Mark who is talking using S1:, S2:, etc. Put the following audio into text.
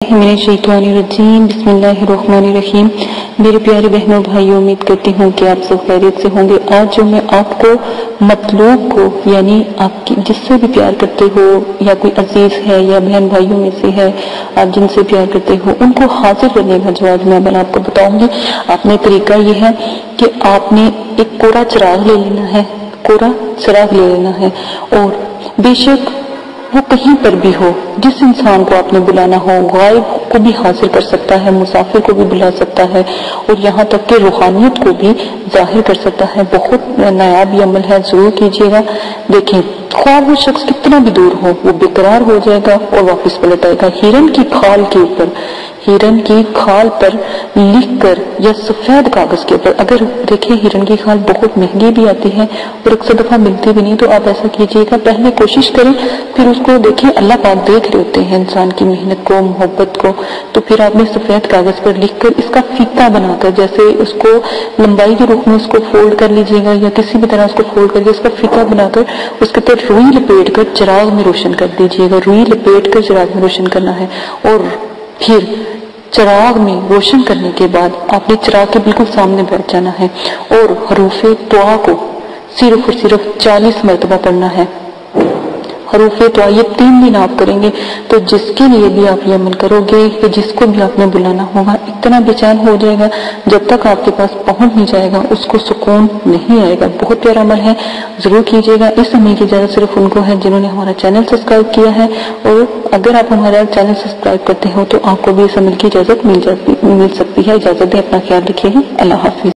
S1: बिस्मिल्लाहिर्रहमानिर्रहीम। मेरे प्यारे बहनों भाइयों, उम्मीद करती हूँ कि आप सब खैरियत से होंगे। आज जो मैं आपको मतलूब को यानी आपकी जिससे भी प्यार करते हो या कोई अजीज है या बहन भाइयों में से है आप जिनसे प्यार करते हो उनको हाजिर करने का जवाब मैं आपको बताऊंगी। आपने तरीका ये है कि आपने एक कोरा चिराग ले लेना है, कोरा चिराग ले लेना है और बेशक वो कहीं पर भी हो, जिस इंसान को आपने बुलाना हो, गायब को भी हासिल कर सकता है, मुसाफिर को भी बुला सकता है और यहाँ तक कि रूहानियत को भी जाहिर कर सकता है। बहुत नायाब अमल है, जरूर कीजिएगा। देखें, ख्वाह वो शख्स कितना भी दूर हो वो बेकरार हो जाएगा और वापस पलट आएगा। हिरन की खाल के ऊपर, हिरन की खाल पर लिखकर या सफेद कागज के ऊपर, अगर देखिए हिरन की खाल बहुत महंगी भी आती है और अक्सर दफा मिलती भी नहीं, तो आप ऐसा कीजिएगा, पहले कोशिश करें, फिर उसको देखें। अल्लाह पाक देख रहे होते हैं इंसान की मेहनत को, मोहब्बत को। तो फिर आपने सफेद कागज पर लिखकर इसका फीता बनाकर, जैसे उसको लंबाई के रूप में उसको फोल्ड कर लीजिएगा या किसी भी तरह उसको फोल्ड करके उसका फीता बनाकर उसके ऊपर रुई लपेट कर चिराग में रोशन कर दीजिएगा। रुई लपेट कर चिराग में रोशन करना है और फिर चिराग में रोशन करने के बाद आपने चिराग के बिल्कुल सामने बैठ जाना है और हरूफे दुआ को सिर्फ और सिर्फ 40 मरतबा पढ़ना है। हरूफे दुआ ये 3 दिन आप करेंगे तो जिसके लिए भी आप ये अमल करोगे कि जिसको भी आपने बुलाना होगा इतना बेचैन हो जाएगा, जब तक आपके पास पहुंच नहीं जाएगा उसको सुकून नहीं आएगा। बहुत प्यारा अमल है, जरूर कीजिएगा। इस अमल की इजाजत सिर्फ उनको है जिन्होंने हमारा चैनल सब्सक्राइब किया है और अगर आप हमारा चैनल सब्सक्राइब करते हो तो आपको भी इस अमल की इजाजत मिल सकती है। इजाजत दें, अपना ख्याल रखिएगा। अल्लाह हाफिज।